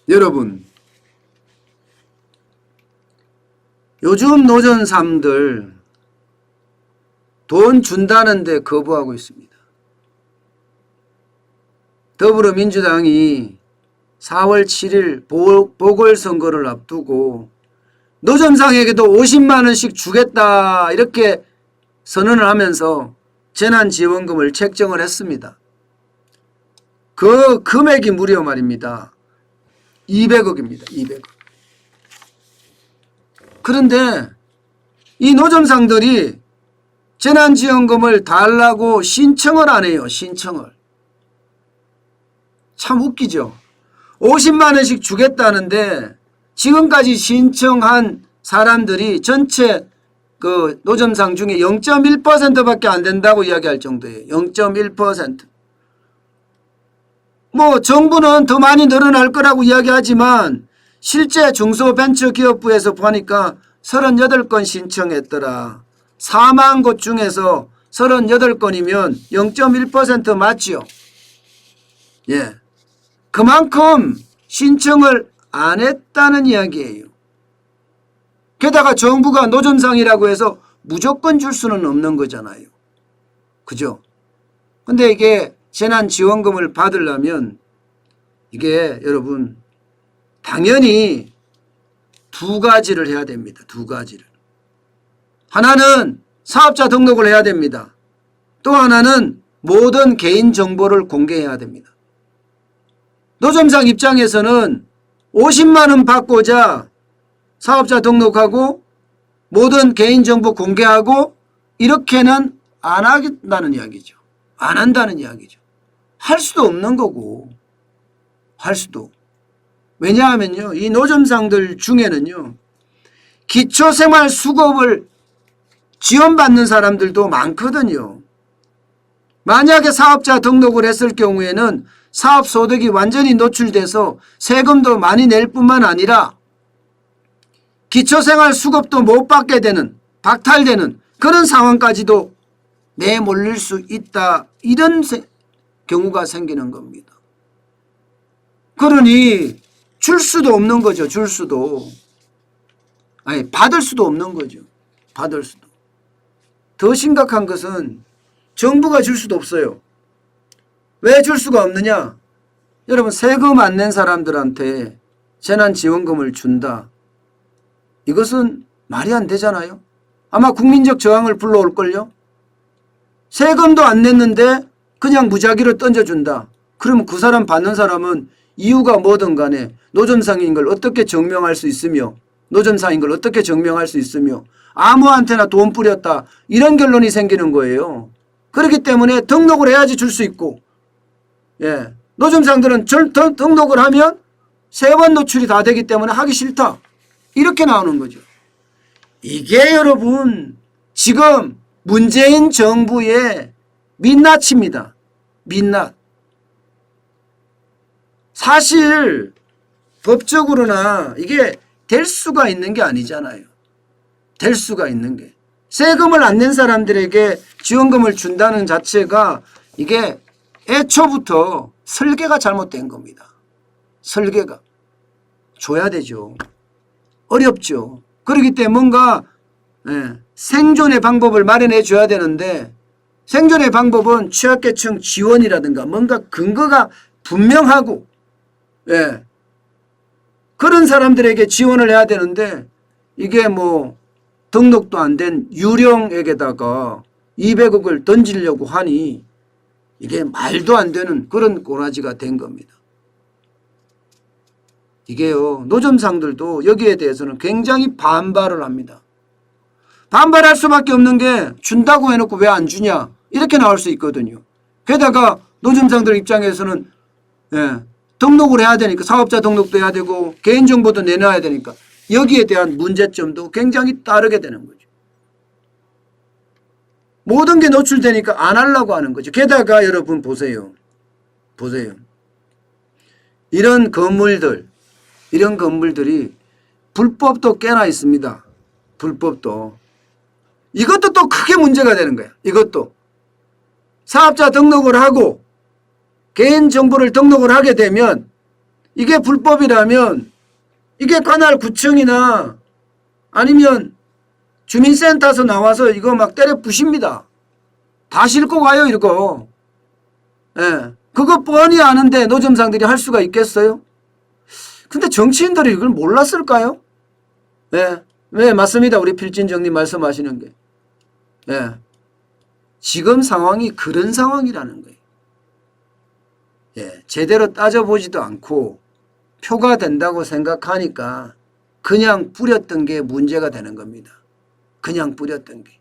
여러분, 요즘 노점상들 돈 준다는데 거부하고 있습니다. 더불어민주당이 4월 7일 보궐선거를 앞두고 노점상에게도 50만 원씩 주겠다 이렇게 선언을 하면서 재난지원금을 책정을 했습니다. 그 금액이 무려 말입니다. 200억입니다. 200억. 그런데 이 노점상들이 재난지원금을 달라고 신청을 안 해요. 신청을. 참 웃기죠. 50만 원씩 주겠다는데 지금까지 신청한 사람들이 전체 그 노점상 중에 0.1%밖에 안 된다고 이야기할 정도예요. 0.1%. 뭐 정부는 더 많이 늘어날 거라고 이야기하지만 실제 중소벤처기업부에서 보니까 38건 신청했더라. 4만 곳 중에서 38건이면 0.1% 맞지요. 예. 그만큼 신청을 안 했다는 이야기예요. 게다가 정부가 노점상이라고 해서 무조건 줄 수는 없는 거잖아요. 그죠? 근데 이게 재난지원금을 받으려면 이게 여러분 당연히 두 가지를 해야 됩니다. 두 가지를. 하나는 사업자 등록을 해야 됩니다. 또 하나는 모든 개인정보를 공개해야 됩니다. 노점상 입장에서는 50만 원 받고자 사업자 등록하고 모든 개인정보 공개하고 이렇게는 안 하겠다는 이야기죠. 안 한다는 이야기죠. 할 수도 없는 거고. 할 수도. 왜냐하면요. 이 노점상들 중에는요. 기초생활수급을 지원받는 사람들도 많거든요. 만약에 사업자 등록을 했을 경우에는 사업소득이 완전히 노출돼서 세금도 많이 낼 뿐만 아니라 기초생활수급도 못 받게 되는, 박탈되는 그런 상황까지도 내몰릴 수 있다. 이런 경우가 생기는 겁니다. 그러니 줄 수도 없는 거죠. 줄 수도. 아니 받을 수도 없는 거죠. 받을 수도. 더 심각한 것은 정부가 줄 수도 없어요. 왜 줄 수가 없느냐? 여러분 세금 안 낸 사람들한테 재난지원금을 준다. 이것은 말이 안 되잖아요. 아마 국민적 저항을 불러올걸요. 세금도 안 냈는데 그냥 무작위로 던져준다. 그러면 그 사람 받는 사람은 이유가 뭐든 간에 노점상인 걸 어떻게 증명할 수 있으며 노점상인 걸 어떻게 증명할 수 있으며 아무한테나 돈 뿌렸다. 이런 결론이 생기는 거예요. 그렇기 때문에 등록을 해야지 줄 수 있고 예. 노점상들은 등록을 하면 3번 노출이 다 되기 때문에 하기 싫다. 이렇게 나오는 거죠. 이게 여러분 지금 문재인 정부의 민낯입니다. 민낯. 사실 법적으로나 이게 될 수가 있는 게 아니잖아요. 될 수가 있는 게. 세금을 안 낸 사람들에게 지원금을 준다는 자체가 이게 애초부터 설계가 잘못된 겁니다. 설계가. 줘야 되죠. 어렵죠. 그렇기 때문에 뭔가 생존의 방법을 마련해 줘야 되는데 생존의 방법은 취약계층 지원이라든가 뭔가 근거가 분명하고 그런 사람들에게 지원을 해야 되는데 이게 뭐 등록도 안 된 유령에게다가 200억을 던지려고 하니 이게 말도 안 되는 그런 꼬라지가 된 겁니다. 이게요 노점상들도 여기에 대해서는 굉장히 반발을 합니다. 반발할 수밖에 없는 게 준다고 해놓고 왜 안 주냐 이렇게 나올 수 있거든요. 게다가 노점상들 입장에서는 등록을 해야 되니까 사업자 등록도 해야 되고 개인정보도 내놔야 되니까 여기에 대한 문제점도 굉장히 따르게 되는 거죠. 모든 게 노출되니까 안 하려고 하는 거죠. 게다가 여러분 보세요. 이런 건물들이 불법도 꽤나 있습니다. 불법도. 이것도 또 크게 문제가 되는 거야. 이것도. 사업자 등록을 하고 개인정보를 등록을 하게 되면 이게 불법이라면 이게 관할 구청이나 아니면 주민센터에서 나와서 이거 막 때려 부십니다. 다 싣고 가요 이거. 예. 그거 뻔히 아는데 노점상들이 할 수가 있겠어요? 근데 정치인들이 이걸 몰랐을까요? 예. 네, 맞습니다. 우리 필진정님 말씀하시는 게. 예. 지금 상황이 그런 상황이라는 거예요. 예. 제대로 따져보지도 않고 표가 된다고 생각하니까 그냥 뿌렸던 게 문제가 되는 겁니다. 그냥 뿌렸던 게.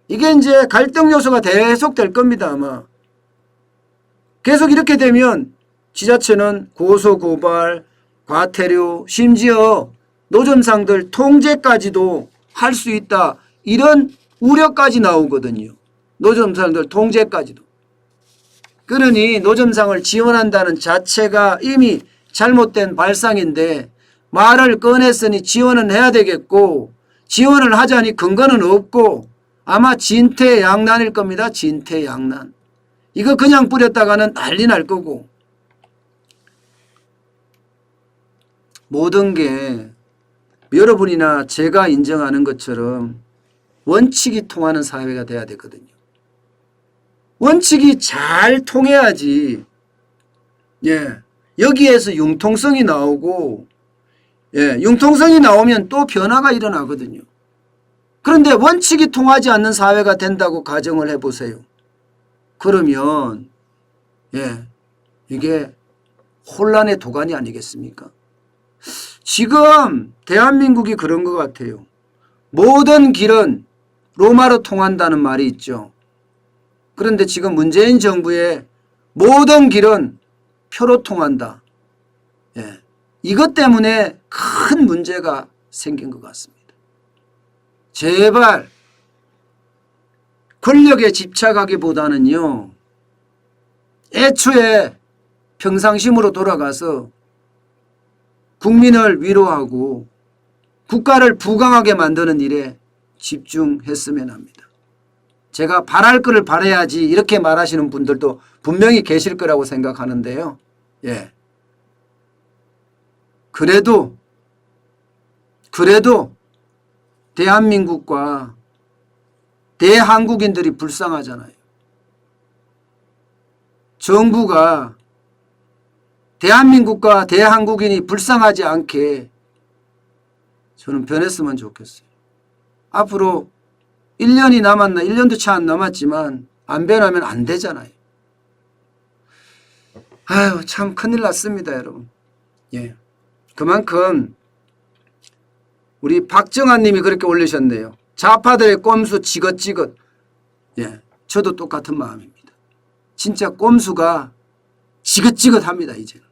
이게 이제 갈등 요소가 계속 될 겁니다. 아마. 계속 이렇게 되면 지자체는 고소고발, 과태료, 심지어 노점상들 통제까지도 할 수 있다. 이런 우려까지 나오거든요. 노점상들 통제까지도. 그러니 노점상을 지원한다는 자체가 이미 잘못된 발상인데 말을 꺼냈으니 지원은 해야 되겠고 지원을 하자니 근거는 없고 아마 진퇴양난일 겁니다. 진퇴양난. 이거 그냥 뿌렸다가는 난리 날 거고. 모든 게 여러분이나 제가 인정하는 것처럼 원칙이 통하는 사회가 돼야 되거든요. 원칙이 잘 통해야지. 예. 여기에서 융통성이 나오고, 예. 융통성이 나오면 또 변화가 일어나거든요. 그런데 원칙이 통하지 않는 사회가 된다고 가정을 해보세요. 그러면, 예. 이게 혼란의 도가니 아니겠습니까? 지금 대한민국이 그런 것 같아요. 모든 길은 로마로 통한다는 말이 있죠. 그런데 지금 문재인 정부의 모든 길은 표로 통한다. 예. 이것 때문에 큰 문제가 생긴 것 같습니다. 제발 권력에 집착하기보다는요. 애초에 평상심으로 돌아가서 국민을 위로하고 국가를 부강하게 만드는 일에 집중했으면 합니다. 제가 바랄 거를 바라야지 이렇게 말하시는 분들도 분명히 계실 거라고 생각하는데요. 예. 그래도 대한민국과 대한국인들이 불쌍하잖아요. 정부가 대한민국과 대한국인이 불쌍하지 않게 저는 변했으면 좋겠어요. 앞으로 1년이 남았나 1년도 채 안 남았지만 안 변하면 안 되잖아요. 아유 참 큰일 났습니다 여러분. 예. 그만큼 우리 박정환 님이 그렇게 올리셨네요. 좌파들의 꼼수 지긋지긋. 예. 저도 똑같은 마음입니다. 진짜 꼼수가 지긋지긋합니다 이제는.